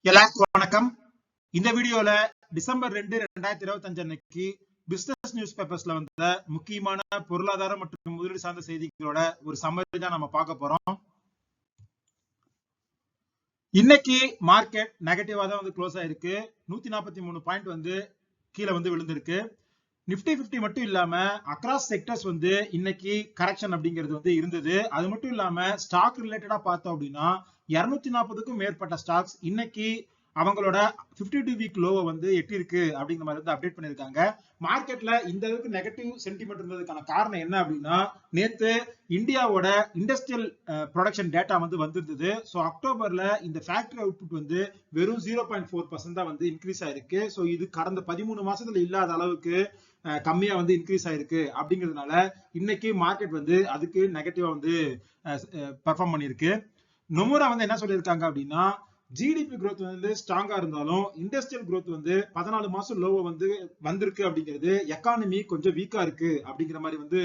எல்லாருக்கும் வணக்கம். இந்த வீடியோல டிசம்பர் 2, 2025 அன்னைக்கு பிசினஸ் நியூஸ் பேப்பர்ஸ்ல வந்த முக்கியமான பொருளாதார மற்றும் முதலீடு சார்ந்த செய்திகளோட ஒரு சம்மரி தான் நம்ம பார்க்க போறோம். இன்னைக்கு மார்க்கெட் நெகட்டிவா தான் வந்து க்ளோஸ் ஆயிருக்கு. 143 பாயிண்ட் வந்து கீழே வந்து விழுந்திருக்கு. நிப்டி 50 மட்டும் இல்லாம அக்ராஸ் செக்டர்ஸ் வந்து இன்னைக்கு கரெக்ஷன் அப்படிங்கிறது வந்து இருந்தது. அது மட்டும் இல்லாம ஸ்டாக் ரிலேட்டடா பார்த்தோம் அப்படின்னா 240க்கும் மேற்பட்ட ஸ்டாக்ஸ் இன்னைக்கு அவங்களோட 52 வீக் லோவை வந்து எட்டிருக்கு அப்படிங்கிற மாதிரி வந்து அப்டேட் பண்ணிருக்காங்க. மார்க்கெட்ல இந்த அளவுக்கு நெகட்டிவ் சென்டிமெண்ட் இருந்ததுக்கான காரணம் என்ன அப்படின்னா, நேத்து இந்தியாவோட இண்டஸ்ட்ரியல் ப்ரொடக்ஷன் டேட்டா வந்து வந்திருந்தது. ஸோ அக்டோபர்ல இந்த ஃபேக்டரி அவுட்புட் வந்து வெறும் 0.4% தான் வந்து இன்க்ரீஸ் ஆயிருக்கு. ஸோ இது கடந்த 13 மாசத்துல இல்லாத அளவுக்கு கம்மியா வந்து இன்க்ரீஸ் ஆயிருக்கு. அப்படிங்கிறதுனால இன்னைக்கு மார்க்கெட் வந்து அதுக்கு நெகட்டிவா வந்து பெர்ஃபார்ம் பண்ணிருக்கு. நொமுரா வந்து என்ன சொல்லியிருக்காங்க அப்படின்னா, ஜிடிபி growth வந்து ஸ்ட்ராங்கா இருந்தாலும் இண்டஸ்ட்ரியல் growth வந்து 14 மாசம் லோவா வந்து வந்திருக்கு அப்படிங்கிறது எக்கானமி கொஞ்சம் வீக்கா இருக்கு அப்படிங்கிற மாதிரி வந்து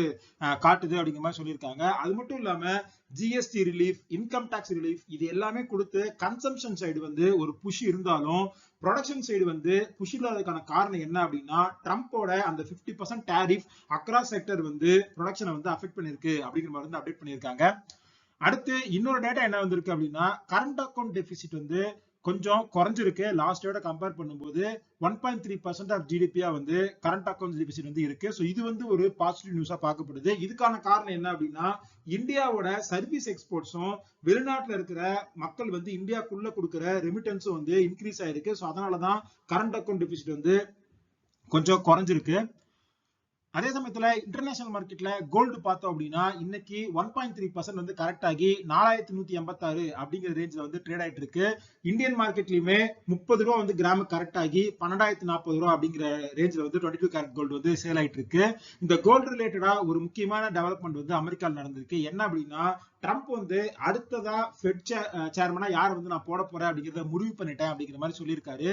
காட்டுது அப்படிங்கிற மாதிரி சொல்லியிருக்காங்க. அது மட்டும் இல்லாம GST relief, income tax relief இது எல்லாமே கொடுத்து கன்சம்ஷன் சைடு வந்து ஒரு புஷ் இருந்தாலும் ப்ரொடக்ஷன் சைடு வந்து புஷ் இல்லாததுக்கான காரணம் என்ன அப்படின்னா, ட்ரம்போட அந்த 50% டேரிஃப் அக்ராஸ் செக்டர் வந்து ப்ரொடக்ஷனை வந்து அஃபெக்ட் பண்ணிருக்கு அப்படிங்கிற மாதிரி வந்து அப்டேட் பண்ணியிருக்காங்க. அடுத்து இன்னொரு டேட்டா என்ன வந்திருக்கு அப்படின்னா, கரண்ட் அக்கௌண்ட் டெபிசிட் வந்து கொஞ்சம் குறைஞ்சிருக்கு. லாஸ்ட் இயரோட கம்பேர் பண்ணும்போது 1.3% ஆஃப் ஜிடிபியா வந்து கரண்ட் அக்கௌண்ட் டெபிசிட் வந்து இருக்கு. ஸோ இது வந்து ஒரு பாசிட்டிவ் நியூஸா பார்க்கப்படுது. இதுக்கான காரணம் என்ன அப்படின்னா, இந்தியாவோட சர்வீஸ் எக்ஸ்போர்ட்ஸும் வெளிநாட்டுல இருக்கிற மக்கள் வந்து இந்தியாக்குள்ள கொடுக்கிற ரெமிட்டன்ஸும் வந்து இன்க்ரீஸ் ஆயிருக்கு. ஸோ அதனாலதான் கரண்ட் அக்கௌண்ட் டெபிசிட் வந்து கொஞ்சம் குறைஞ்சிருக்கு. அதே சமயத்துல இன்டர்நேஷனல் மார்க்கெட்ல கோல்டு பார்த்தோம் அப்படின்னா இன்னைக்கு 1.3% வந்து கரெக்ட் ஆகி 4186 அப்படிங்கிற ரேஞ்ச்ல வந்து ட்ரேட் ஆயிட்டு இருக்கு. இந்தியன் மார்க்கெட்லயுமே 30 ரூபா வந்து கிராமுக்கு கரெக்ட் ஆகி 1240 ரூபா அப்படிங்கிற ரேஞ்ச்ல வந்து 22 கேரட் கோல்டு வந்து சேல் ஆயிட்டு இருக்கு. இந்த கோல்டு ரிலேட்டடா ஒரு முக்கியமான டெவலப்மெண்ட் வந்து அமெரிக்காவில் நடந்திருக்கு. என்ன அப்படின்னா, ட்ரம்ப் வந்து அடுத்ததா ஃபெட் சேர்மனா யார் வந்து நான் போட போறேன் அப்படிங்கிறத முடிவு பண்ணிட்டேன் அப்படிங்கிற மாதிரி சொல்லியிருக்காரு.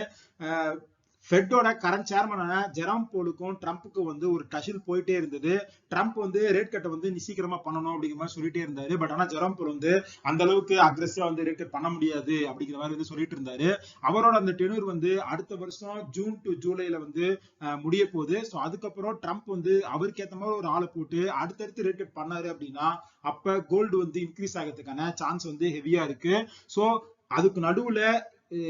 ஃபெட்டோட கரண்ட் சேர்மனான ஜெராம் போலுக்கும் ட்ரம்ப்புக்கும் வந்து ஒரு டஷில் போயிட்டே இருந்தது. ட்ரம்ப் வந்து ரேட் கட்டை வந்து சீக்கிரமா பண்ணணும் அப்படிங்கிற மாதிரி சொல்லிட்டே இருந்தாரு. பட் ஆனா ஜெராம் போல் வந்து அந்த அளவுக்கு அக்ரெசிவா வந்து ரேட் கட் பண்ண முடியாது அப்படிங்கிற மாதிரி வந்து சொல்லிட்டு இருந்தாரு. அவரோட அந்த டெனூர் வந்து அடுத்த வருஷம் ஜூன் டு ஜூலைல வந்து முடிய போகுது. ஸோ அதுக்கப்புறம் ட்ரம்ப் வந்து அவருக்கு ஏற்ற மாதிரி ஒரு ஆளை போட்டு அடுத்தடுத்து ரேட் கட் பண்ணாரு அப்படின்னா அப்ப கோல்டு வந்து இன்க்ரீஸ் ஆகிறதுக்கான சான்ஸ் வந்து ஹெவியா இருக்கு. ஸோ அதுக்கு நடுவுல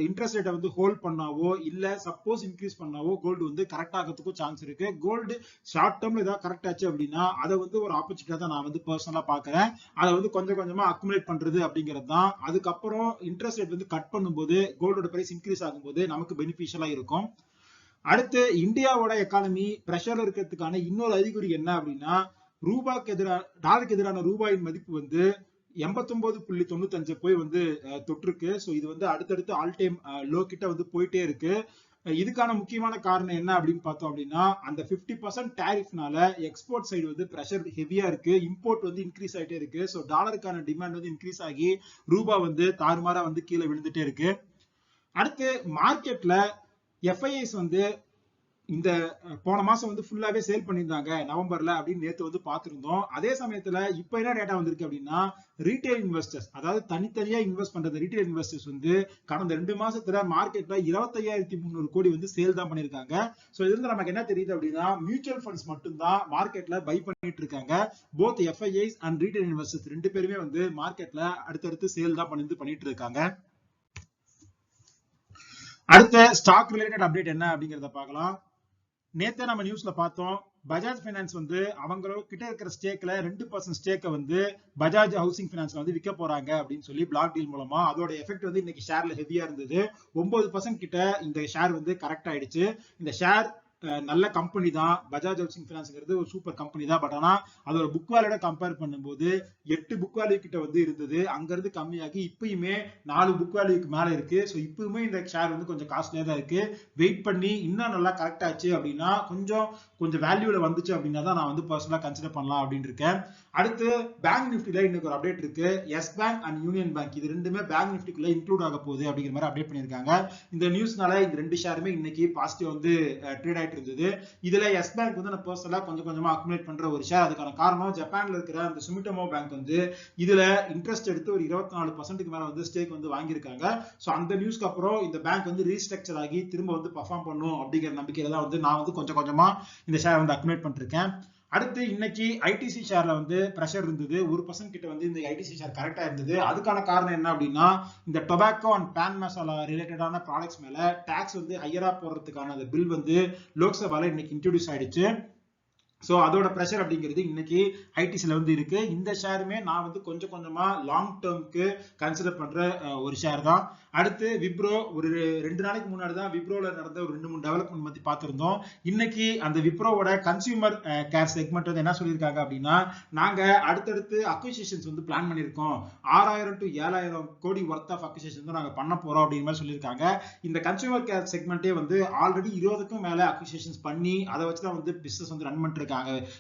இன்ட்ரெஸ்ட் ரேட்டை வந்து ஹோல்ட் பண்ணாவோ இல்ல சப்போஸ் இன்க்ரீஸ் பண்ணாவோ கோல்டு வந்து கரெக்ட் ஆகிறதுக்கும் சான்ஸ் இருக்கு. கோல்டு ஷார்ட் டேர்ம்ல ஏதாவது கரெக்ட் ஆச்சு அப்படின்னா அதை வந்து ஒரு ஆப்பர்ச்சுனிட்டியா தான் நான் வந்து பர்சனலா பாக்குறேன். அதை வந்து கொஞ்சம் கொஞ்சமா அக்குமுலேட் பண்றது அப்படிங்கிறது தான். அதுக்கப்புறம் இன்ட்ரெஸ்ட் ரேட் வந்து கட் பண்ணும்போது கோல்டோட பிரைஸ் இன்க்ரீஸ் ஆகும்போது நமக்கு பெனிஃபிஷியலா இருக்கும். அடுத்து இந்தியாவோட எக்கானமி பிரஷர்ல இருக்கிறதுக்கான இன்னொரு அறிகுறி என்ன அப்படின்னா, ரூபாய்க்கு எதிரான டாலருக்கு எதிரான ரூபாயின் மதிப்பு வந்து 89.95 போய் வந்து தொற்றுருக்கு. ஸோ இது வந்து அடுத்தடுத்து ஆல் டைம் லோ கிட்ட வந்து போயிட்டே இருக்கு. இதுக்கான முக்கியமான காரணம் என்ன அப்படின்னு பார்த்தோம் அப்படின்னா, அந்த 50% டேரிஃப்னால எக்ஸ்போர்ட் சைடு வந்து பிரஷர் ஹெவியா இருக்கு. இம்போர்ட் வந்து இன்க்ரீஸ் ஆயிட்டே இருக்கு. ஸோ டாலருக்கான டிமாண்ட் வந்து இன்க்ரீஸ் ஆகி ரூபா வந்து தாறுமாறா வந்து கீழே விழுந்துட்டே இருக்கு. அடுத்து மார்க்கெட்ல எஃப்ஐஐஸ் வந்து இந்த போன மாசம் வந்து ஃபுல்லாவே சேல் பண்ணியிருந்தாங்க நவம்பர்ல அப்படின்னு நேத்து வந்து பார்த்திருந்தோம். அதே சமயத்துல இப்ப என்ன டேட்டா வந்திருக்கு அப்படின்னா, ரீட்டைல் இன்வெஸ்டர்ஸ் அதாவது தனித்தனியா இன்வெஸ்ட் பண்றது ரீட்டைல் இன்வெஸ்டர்ஸ் வந்து கடந்த 2 மாசத்துல மார்க்கெட்ல 25,300 கோடி வந்து சேல் தான் பண்ணிருக்காங்க. சோ இதுல இருந்து நமக்கு என்ன தெரியுது அப்படின்னா, மியூச்சுவல் ஃபண்ட்ஸ் மட்டும் தான் மார்க்கெட்ல பை பண்ணிட்டு இருக்காங்க. Both FIIs and retail investors ரெண்டு பேருமே வந்து மார்க்கெட்ல அடுத்தடுத்து சேல் தான் பண்ணிட்டு இருக்காங்க. அடுத்த ஸ்டாக் ரிலேட்டட் அப்டேட் என்ன அப்படிங்கறத பார்க்கலாம். நேத்தே நம்ம நியூஸ்ல பார்த்தோம், பஜாஜ் பைனான்ஸ் வந்து அவங்களோட கிட்ட இருக்கிற ஸ்டேக்ல 2% ஸ்டேக்கை வந்து பஜாஜ் ஹவுசிங் பைனான்ஸ்ல வந்து விற்க போறாங்க அப்படின்னு சொல்லி பிளாக் டீல் மூலமா அதோட எஃபெக்ட் வந்து இன்னைக்கு ஷேர்ல ஹெவியா இருந்தது. 9% கிட்ட இந்த ஷேர் வந்து கரெக்ட் ஆயிடுச்சு. இந்த ஷேர் நல்ல கம்பெனி தான். பஜாஜ் ஹவுசிங் பைனான்ஸ்ங்கிறது ஒரு சூப்பர் கம்பெனி தான். பட் ஆனா அதோட புக் வேல்யூட கம்பேர் பண்ணும்போது 8 புக் வேல்யூ கிட்ட வந்து இருந்தது. அங்க இருந்து கம்மியாகி இப்பயுமே 4 புக் வேல்யூக்கு மேல இருக்கு. ஸோ இப்பயுமே இந்த ஷேர் வந்து கொஞ்சம் காஸ்ட்லியா தான் இருக்கு. வெயிட் பண்ணி இன்னும் நல்லா கரெக்ட் ஆச்சு அப்படின்னா கொஞ்சம் வேல்யூல வந்துச்சு அப்படின்னா தான் நான் வந்து பர்சனலா கன்சிடர் பண்ணலாம் அப்படின்னு இருக்கேன். அடுத்து பேங்க் நிஃப்டில இன்னைக்கு ஒரு அப்டேட் இருக்கு. எஸ் பேங்க் அண்ட் யூனியன் பேங்க் இது ரெண்டுமே பேங்க் நிஃப்டிக்குள்ள இன்க்ளூட் ஆக போகுது அப்படிங்கிற மாதிரி அப்டேட் பண்ணிருக்காங்க. இந்த நியூஸ்னால இந்த ரெண்டு ஷேருமே இன்னைக்கு பாசிட்டிவ் வந்து ட்ரேட் ஆயிட்டு ஆயிட்டு இருந்தது. இதுல எஸ் பேங்க் வந்து நான் பர்சனலா கொஞ்சம் கொஞ்சமா அக்குமுலேட் பண்ற ஒரு ஷேர். அதுக்கான காரணம் ஜப்பான்ல இருக்கிற அந்த சுமிட்டோமோ பேங்க் வந்து இதுல இன்ட்ரெஸ்ட் எடுத்து ஒரு 24% மேல வந்து ஸ்டேக் வந்து வாங்கியிருக்காங்க. சோ அந்த நியூஸ்க்கு அப்புறம் இந்த பேங்க் வந்து ரீஸ்ட்ரக்சர் ஆகி திரும்ப வந்து பெர்ஃபார்ம் பண்ணும் அப்படிங்கிற நம்பிக்கையில தான் வந்து நான் வந்து கொஞ்சம் கொஞ்சமா இந்த ஷேர் வந்து அக்குமுலேட் பண்ணிருக்கேன். அடுத்து இன்னைக்கு ஐடிசி ஷேர்ல வந்து பிரஷர் இருந்தது. 1% கிட்ட வந்து இந்த ஐடிசி ஷேர் கரெக்டா இருந்தது. அதுக்கான காரணம் என்ன அப்படின்னா இந்த டொபாக்கோ அண்ட் பான் மசாலா ரிலேட்டடான ப்ராடக்ட்ஸ் மேல டாக்ஸ் வந்து ஹையரா போடுறதுக்கான அந்த பில் வந்து லோக்சபால இன்னைக்கு இன்ட்ரோடியூஸ் ஆயிடுச்சு. சோ அதோட பிரஷர் அப்படிங்கிறது இன்னைக்கு ஐடிசில வந்து இருக்கு. இந்த ஷேருமே நான் வந்து கொஞ்சம் கொஞ்சமா லாங் டேர்ம்க்கு கன்சிடர் பண்ற ஒரு ஷேர் தான். அடுத்து விப்ரோ, ஒரு 2 நாளைக்கு முன்னாடி தான் விப்ரோல நடந்த ஒரு 2-3 டெவலப்மெண்ட் பத்தி பார்த்திருந்தோம். இன்னைக்கு அந்த விப்ரோவோட கன்சியூமர் கேர் செக்மெண்ட் வந்து என்ன சொல்லியிருக்காங்க அப்படின்னா, நாங்க அடுத்தடுத்து அக்விசிஷன்ஸ் வந்து பிளான் பண்ணியிருக்கோம். 6000 to 7000 கோடி ஒர்த் ஆஃப் அக்விசிஷன் வந்து நாங்க பண்ண போறோம் அப்படிங்கிற மாதிரி சொல்லியிருக்காங்க. இந்த கன்சியூமர் கேர் செக்மெண்டே வந்து ஆல்ரெடி 20க்கும் மேல அக்விசிஷன்ஸ் பண்ணி அதை வச்சுதான் வந்து பிசினஸ் வந்து ரன் பண்ணிட்டு இருக்காங்க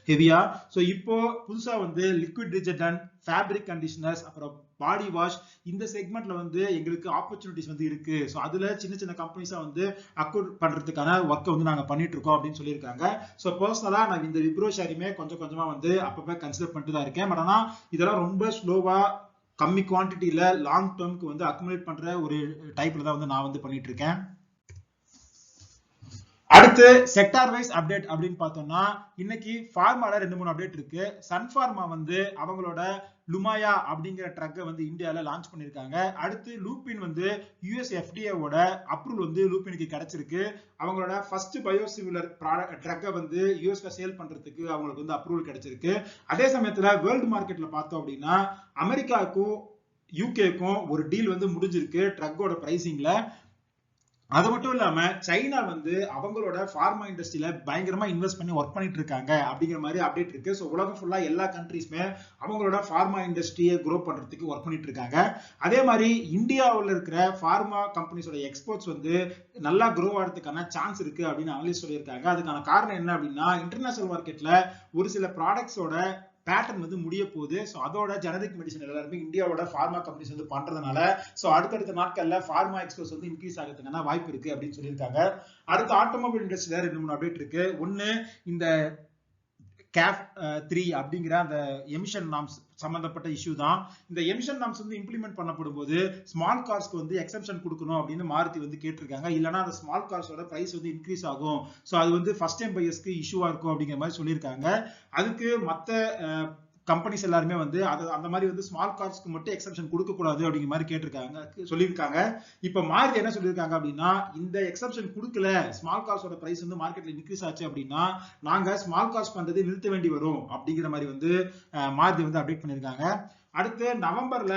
ஹெவியா. சோ இப்போ புதுசா வந்து லிக்விட் டிடர்ஜென்ட், ஃபேப்ரிக் கண்டிஷனர்ஸ், அப்புறம் பாடி வாஷ், இந்த செக்மெண்ட்ல வந்து எங்களுக்கு ஆப்பர்ச்சுனிட்டிஸ் வந்து இருக்கு. சோ அதுல சின்ன சின்ன கம்பெனிஸா வந்து அக்வயர் பண்றதுக்கான ஒர்க் வந்து நாங்க பண்ணிட்டு இருக்கோம் அப்படின்னு சொல்லியிருக்காங்க. சோ பர்சனலா நான் இந்த விப்ரோ ஷேருமே கொஞ்சம் கொஞ்சமா வந்து அப்பப்ப கன்சிடர் பண்ணிட்டு தான் இருக்கேன். பட் ஆனா இதெல்லாம் ரொம்ப ஸ்லோவா கம்மி குவான்டிட்டியில லாங் டேர்ம்க்கு வந்து அக்குமுலேட் பண்ற ஒரு டைப்ல தான் வந்து நான் வந்து பண்ணிட்டு இருக்கேன். அடுத்து செக்டார் வைஸ் அப்டேட் அப்படின்னு பார்த்தோம்னா, இன்னைக்கு ஃபார்மால 2-3 அப்டேட் இருக்கு. சன் ஃபார்மா வந்து அவங்களோட லுமாயா அப்படிங்கிற ட்ரக்கை வந்து இந்தியால லான்ச் பண்ணிருக்காங்க. அடுத்து லூபின் வந்து யுஎஸ் எஃப்டிஏவோட அப்ரூவல் வந்து லூபினுக்கு கிடைச்சிருக்கு. அவங்களோட ஃபர்ஸ்ட் பயோசிமிலர் ட்ரக்கை வந்து யுஎஸ்ல சேல் பண்றதுக்கு அவங்களுக்கு வந்து அப்ரூவல் கிடைச்சிருக்கு. அதே சமயத்துல வேர்ல்டு மார்க்கெட்ல பார்த்தோம் அப்படின்னா, அமெரிக்காவுக்கும் யூகேக்கும் ஒரு டீல் வந்து முடிஞ்சிருக்கு ட்ரக்கோட பிரைசிங்ல. அது மட்டும் இல்லாம சைனா வந்து அவங்களோட ஃபார்மா இண்டஸ்ட்ரியில பயங்கரமா இன்வெஸ்ட் பண்ணி ஒர்க் பண்ணிட்டு இருக்காங்க அப்படிங்கிற மாதிரி அப்டேட் இருக்கு. சோ உலகம் ஃபுல்லா எல்லா கண்ட்ரீஸ்மே அவங்களோட ஃபார்மா இண்டஸ்ட்ரியை க்ரோ பண்றதுக்கு ஒர்க் பண்ணிட்டு இருக்காங்க. அதே மாதிரி இந்தியாவில் இருக்கிற ஃபார்மா கம்பெனிஸோட எக்ஸ்போர்ட்ஸ் வந்து நல்லா க்ரோ ஆகிறதுக்கான சான்ஸ் இருக்கு அப்படின்னு அனலிஸ்ட் சொல்லியிருக்காங்க. அதுக்கான காரணம் என்ன அப்படின்னா, இன்டர்நேஷனல் மார்க்கெட்ல ஒரு சில ப்ராடக்ட்ஸோட பேட்டர்ன் வந்து முடிய போகுது. சோ அதோட ஜெனரிக் மெடிசன் எல்லாருமே இந்தியாவோட ஃபார்மா கம்பெனிஸ் வந்து பண்றதுனால சோ அடுத்தடுத்த நாட்கள்ல ஃபார்மா எக்ஸ்போர்ட்ஸ் வந்து இன்க்ரீஸ் ஆகிறதுக்கான வாய்ப்பு இருக்கு அப்படின்னு சொல்லியிருக்காங்க. அடுத்து ஆட்டோமொபைல் இண்டஸ்ட்ரியில 2-3 அப்டேட் இருக்கு. ஒன்னு, இந்த CAF 3 அப்படிங்கிற அந்த எமிஷன் நார்ம்ஸ் சம்பந்தப்பட்ட இஷ்யூ தான். இந்த எமிஷன் நார்ம்ஸ் வந்து இம்ப்ளிமெண்ட் பண்ணப்படும் போது ஸ்மால் கார்ஸ்க்கு வந்து எக்ஸெப்ஷன் கொடுக்கணும் அப்படின்னு மாருதி வந்து கேட்டிருக்காங்க. இல்லைன்னா அந்த ஸ்மால் கார்ஸோட பிரைஸ் வந்து இன்க்ரீஸ் ஆகும். சோ அது வந்து ஃபர்ஸ்ட் டைம் பையர்ஸ்க்கு இஷ்யூவா இருக்கும் அப்படிங்கிற மாதிரி சொல்லியிருக்காங்க. அதுக்கு மத்த கம்பெனிஸ் எல்லாருமே வந்து அந்த மாதிரி வந்து ஸ்மால் கார்ஸ்க்கு மட்டும் எக்ஸெப்ஷன் கொடுக்க கூடாது அப்படிங்கிற மாதிரி கேட்டிருக்காங்க, சொல்லியிருக்காங்க. இப்ப மாருதி என்ன சொல்லியிருக்காங்க அப்படின்னா, இந்த எக்ஸெப்ஷன் கொடுக்கல, ஸ்மால் கார்ஸோட பிரைஸ் வந்து மார்க்கெட்ல இன்க்ரீஸ் ஆச்சு அப்படின்னா நாங்க ஸ்மால் கார்ஸ் பண்றது நிறுத்த வேண்டி வரும் அப்படிங்கிற மாதிரி வந்து மாருதி வந்து அப்டேட் பண்ணியிருக்காங்க. அடுத்து நவம்பர்ல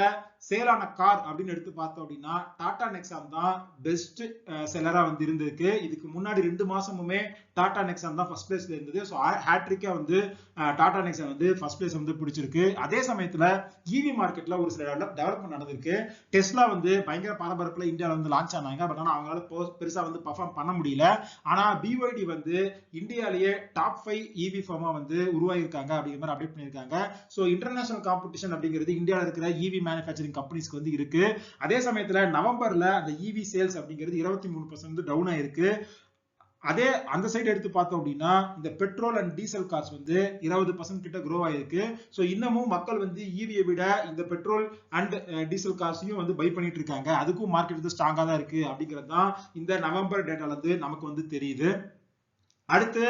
சேலான கார் அப்படின்னு எடுத்து பார்த்தோம் அப்படின்னா டாடா நெக்ஸான் தான் பெஸ்ட் செல்லரா வந்து இருந்திருக்கு. இதுக்கு முன்னாடி 2 மாசமுமே டாடா நெக்ஸான் தான் ஃபர்ஸ்ட் பிளேஸ்ல இருந்தது. ஸோ ஹேட்ரிக்கா வந்து டாடா நெக்ஸான் வந்து ஃபர்ஸ்ட் பிளேஸ் வந்து பிடிச்சிருக்கு. அதே சமயத்துல இவி மார்க்கெட்ல ஒரு சில டெவலப்மெண்ட் நடந்திருக்கு. டெஸ்லா வந்து பயங்கர பரபரப்புல இந்தியாவில் வந்து லான்ச் ஆனாங்க. பட் ஆனா அவங்களால பெருசா வந்து பர்ஃபார்ம் பண்ண முடியல. ஆனா BYD வந்து இந்தியாலேயே டாப் 5 இவி ஃபார்மா வந்து உருவாகிருக்காங்க அப்படிங்கிற மாதிரி அப்டேட் பண்ணியிருக்காங்க. ஸோ இன்டர்நேஷனல் காம்படிஷன் அப்படிங்கிறது இந்தியாவில் இருக்கிற இவி மேனுஃபேக்சரிங் கம்பெனிஸ்க்கு வந்து இருக்கு. அதே சமயத்துல நவம்பர்ல அந்த இவி சேல்ஸ் அப்படிங்கிறது 23% டவுன் ஆயிருக்கு. அதே அந்த சைடு எடுத்து பார்த்தோம் அப்படின்னா இந்த பெட்ரோல் அண்ட் டீசல் கார்ஸ் வந்து 20% கிட்ட க்ரோ ஆயிருக்கு. சோ இன்னமும் மக்கள் வந்து ஈவியை விட இந்த பெட்ரோல் அண்ட் டீசல் கார்ஸையும் வந்து பை பண்ணிட்டு இருக்காங்க. அதுக்கும் மார்க்கெட் வந்து ஸ்ட்ராங்கா தான் இருக்கு அப்படிங்கிறது தான் இந்த நவம்பர் டேட்டால இருந்து நமக்கு வந்து தெரியுது. அடுத்து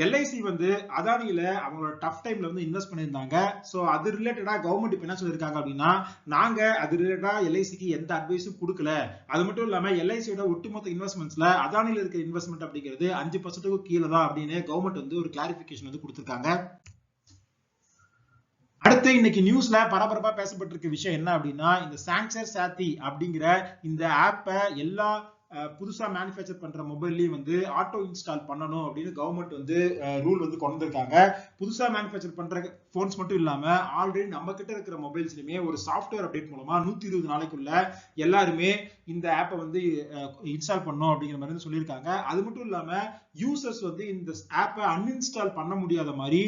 LIC வந்து அதானியில அவங்களோட டஃப் டைம்ல வந்து இன்வெஸ்ட் பண்ணியிருந்தாங்க. சோ அது ரிலேட்டடா கவர்மெண்ட் இப்ப என்ன சொல்லிருக்காங்க அப்படின்னா, நாங்க அது ரிலேட்டடா LICக்கு எந்த அட்வைஸும் கொடுக்கல. அது மட்டும் இல்லாம LICயோட ஒட்டுமொத்த இன்வெஸ்ட்மெண்ட்ஸ்ல அதானியில இருக்க இன்வெஸ்ட்மெண்ட் அப்படிங்கிறது 5% கீழே தான் அப்படின்னு கவர்மெண்ட் வந்து ஒரு கிளாரிபிகேஷன் வந்து கொடுத்திருக்காங்க. அடுத்து இன்னைக்கு நியூஸ்ல பரபரப்பா பேசப்பட்டிருக்க விஷயம் என்ன அப்படின்னா, இந்த சாங்சர் சாத்தி அப்படிங்கிற இந்த ஆப்பை எல்லா புதுசா மேனுஃபேக்சர் பண்ற மொபைல்லயும் வந்து ஆட்டோ இன்ஸ்டால் பண்ணணும் அப்படின்னு கவர்மெண்ட் வந்து ரூல் வந்து கொண்டு வந்திருக்காங்க. புதுசா மேனுஃபேக்சர் பண்ற போன்ஸ் மட்டும் இல்லாம ஆல்ரெடி நம்ம கிட்ட இருக்கிற மொபைல்ஸ்லயுமே ஒரு சாஃப்ட்வேர் அப்டேட் மூலமா 120 நாளைக்குள்ள எல்லாருமே இந்த ஆப்பை வந்து இன்ஸ்டால் பண்ணணும் அப்படிங்கிற மாதிரி சொல்லியிருக்காங்க. அது மட்டும் இல்லாம யூசர்ஸ் வந்து இந்த ஆப்பை அன்இன்ஸ்டால் பண்ண முடியாத மாதிரி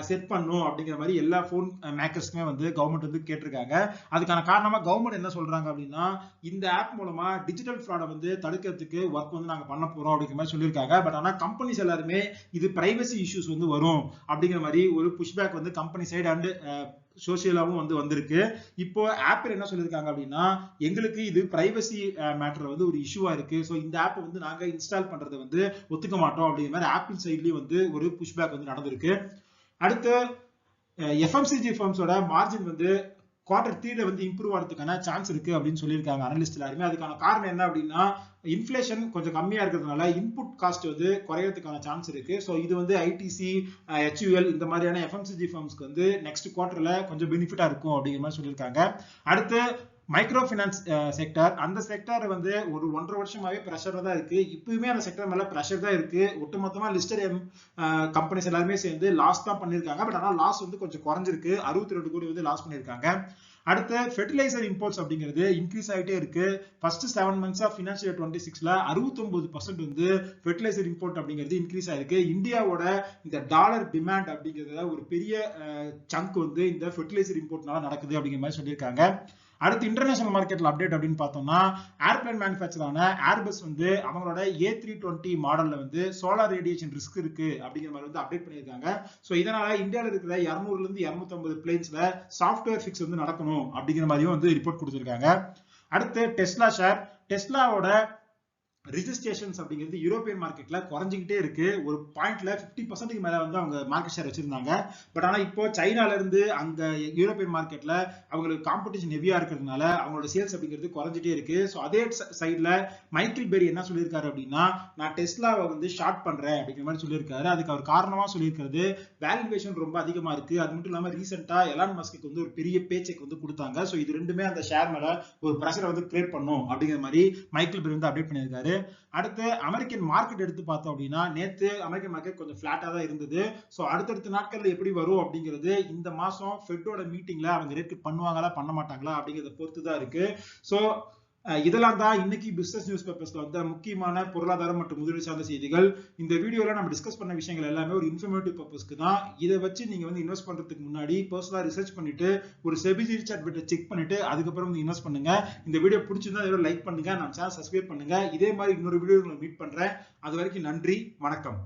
செட் பண்ணும் அப்படிங்கிற மாதிரி எல்லா போன் மேக்கர்ஸ்க்குமே வந்து கவர்மெண்ட் வந்து கேட்டிருக்காங்க. அதுக்கான காரணமா கவர்மெண்ட் என்ன சொல்றாங்க அப்படின்னா, இந்த ஆப் மூலமா டிஜிட்டல் ஃப்ராடை வந்து தடுக்கிறதுக்கு ஒர்க் வந்து நாங்க பண்ண போறோம் அப்படிங்கிற மாதிரி சொல்லியிருக்காங்க. பட் ஆனா கம்பெனிஸ் எல்லாருமே இது பிரைவசி இஷ்யூஸ் வந்து வரும் அப்படிங்கிற மாதிரி ஒரு புஷ்பேக் வந்து கம்பெனி சைடு அண்ட் சோசியலாவும் வந்து வந்திருக்கு. இப்போ ஆப்பிள் என்ன சொல்லியிருக்காங்க அப்படின்னா, எங்களுக்கு இது பிரைவசி மேட்டர் வந்து ஒரு இஷ்யூவா இருக்கு. ஸோ இந்த ஆப் வந்து நாங்க இன்ஸ்டால் பண்றதை வந்து ஒத்துக்க மாட்டோம் அப்படிங்கிற மாதிரி ஆப்பிள் சைட்லயும் வந்து ஒரு புஷ்பேக் வந்து நடந்திருக்கு. அடுத்து எஃப்எம்சிஜி ஃபர்ம்ஸோட மார்ஜின் வந்து Q3 வந்து இம்ப்ரூவ் ஆகிறதுக்கான சான்ஸ் இருக்கு அப்படின்னு சொல்லியிருக்காங்க அனலிஸ்ட் எல்லாருமே. அதுக்கான காரணம் என்ன அப்படின்னா, இன்ஃபிளேஷன் கொஞ்சம் கம்மியா இருக்கிறதுனால இன்புட் காஸ்ட் வந்து குறையறதுக்கான சான்ஸ் இருக்கு. ஸோ இது வந்து ஐடிசி, HUL இந்த மாதிரியான எஃப்எம்சிஜி ஃபர்ம்ஸ்க்கு வந்து நெக்ஸ்ட் குவார்டர்ல கொஞ்சம் பெனிஃபிட்டா இருக்கும் அப்படிங்கிற மாதிரி சொல்லியிருக்காங்க. அடுத்து மைக்ரோ பினான்ஸ் செக்டர், அந்த செக்டர் வந்து ஒரு 1.5 வருஷமாவே பிரஷர்ல தான் இருக்கு. இப்பயுமே அந்த செக்டர் மேல பிரஷர் தான் இருக்கு. ஒட்டுமொத்தமா லிஸ்டட் கம்பெனிஸ் எல்லாருமே சேர்ந்து லாஸ் தான் பண்ணிருக்காங்க. பட் ஆனா லாஸ் வந்து கொஞ்சம் குறைஞ்சிருக்கு. 62 கோடி வந்து லாஸ் பண்ணிருக்காங்க. அடுத்து ஃபெர்டிலைசர் இம்போர்ட்ஸ் அப்படிங்கிறது இன்க்ரீஸ் ஆகிட்டே இருக்கு. First 7 months of financial year 26ல 69% வந்து ஃபெர்டிலைசர் இம்போர்ட் அப்படிங்கிறது இன்க்ரீஸ் ஆயிருக்கு. இந்தியாவோட இந்த டாலர் டிமாண்ட் அப்படிங்கிறத ஒரு பெரிய சங்க் வந்து இந்த ஃபெர்டிலைசர் இம்போர்ட்னால நடக்குது அப்படிங்கிற மாதிரி சொல்லியிருக்காங்க. அடுத்து இன்டர்நேஷனல் மார்க்கெட்ல அப்டேட் அப்படின்னு பார்த்தோம்னா, ஏர்பிளைன் மேனுஃபேக்சரான ஏர்பஸ் வந்து அவங்களோட A320 மாடல்ல வந்து சோலார் ரேடியேஷன் ரிஸ்க் இருக்கு அப்படிங்கிற மாதிரி வந்து அப்டேட் பண்ணியிருக்காங்க. ஸோ இதனால இந்தியாவில் இருக்கிற 200ல இருந்து 250 பிளேன்ஸ்ல சாஃப்ட்வேர் ஃபிக்ஸ் வந்து நடக்கணும் அப்படிங்கிற மாதிரியும் வந்து ரிப்போர்ட் கொடுத்திருக்காங்க. அடுத்து டெஸ்லா ஷேர், டெஸ்லாவோட ரிஜிஸ்ட்ரேஷன்ஸ் அப்படிங்கிறது யூரோப்பியன் மார்க்கெட்ல குறைஞ்சிக்கிட்டே இருக்கு. ஒரு பாயிண்ட்ல 50% மேல வந்து அவங்க மார்க்கெட் ஷேர் வச்சிருந்தாங்க. பட் ஆனா இப்போ சைனால இருந்து அங்க யூரோப்பியன் மார்க்கெட்ல அவங்களுக்கு காம்படிஷன் ஹெவியா இருக்கிறதுனால அவங்களோட சேல்ஸ் அப்படிங்கிறது குறைஞ்சிட்டே இருக்கு. ஸோ அதே சைட்ல மைக்கேல் பெரி என்ன சொல்லியிருக்காரு அப்படின்னா, நான் டெஸ்லாவை வந்து ஷார்ட் பண்றேன் அப்படிங்கிற மாதிரி சொல்லியிருக்காரு. அதுக்கு அவர் காரணமா சொல்லியிருக்கிறது வேல்யூவேஷன் ரொம்ப அதிகமா இருக்கு. அது மட்டும் இல்லாம ரீசெண்டா எலான் மஸ்க்கு வந்து ஒரு பெரிய பேச்செக் வந்து கொடுத்தாங்க. ஸோ இது ரெண்டுமே அந்த ஷேர் மேல ஒரு பிரஷரை வந்து கிரியேட் பண்ணும் அப்படிங்கிற மாதிரி மைக்கேல் பெரி வந்து அப்டேட் பண்ணியிருக்காரு. அடுத்து அமெரிக்கன் மார்க்கெட் எடுத்து பார்த்தோம் அப்படின்னா, நேத்து அமெரிக்கன் மார்க்கெட் கொஞ்சம் பிளாட்டா தான் இருந்தது. சோ அடுத்தடுத்த நாட்கள்ல எப்படி வரும் அப்படிங்கிறது இந்த மாசம் ஃபெட்டோட மீட்டிங்ல அவங்க ரேட் பண்ணுவாங்களா பண்ண மாட்டாங்களா அப்படிங்கறத பொறுத்து தான் இருக்கு. சோ இதெல்லாம் தான் இன்னைக்கு பிசினஸ் நியூஸ் பேப்பர்ஸ்ல வந்த முக்கியமான பொருளாதாரம் மற்றும் முதலீடு சார்ந்த செய்திகள். இந்த வீடியோல நம்ம டிஸ்கஸ் பண்ண விஷயங்கள் எல்லாமே ஒரு இன்ஃபர்மேட்டிவ் பர்பஸ்க்கு தான். இதை வச்சு நீங்க வந்து இன்வெஸ்ட் பண்றதுக்கு முன்னாடி பர்சனலா ரிசர்ச் பண்ணிட்டு ஒரு செபி சர்டிஃபிகேட்டை செக் பண்ணிட்டு அதுக்கப்புறம் வந்து இன்வெஸ்ட் பண்ணுங்க. இந்த வீடியோ பிடிச்சிருந்தா லைக் பண்ணுங்க, நம்ம சேனல் சப்ஸ்கிரைப் பண்ணுங்க. இதே மாதிரி இன்னொரு வீடியோ மீட் பண்றேன். அது வரைக்கும் நன்றி, வணக்கம்.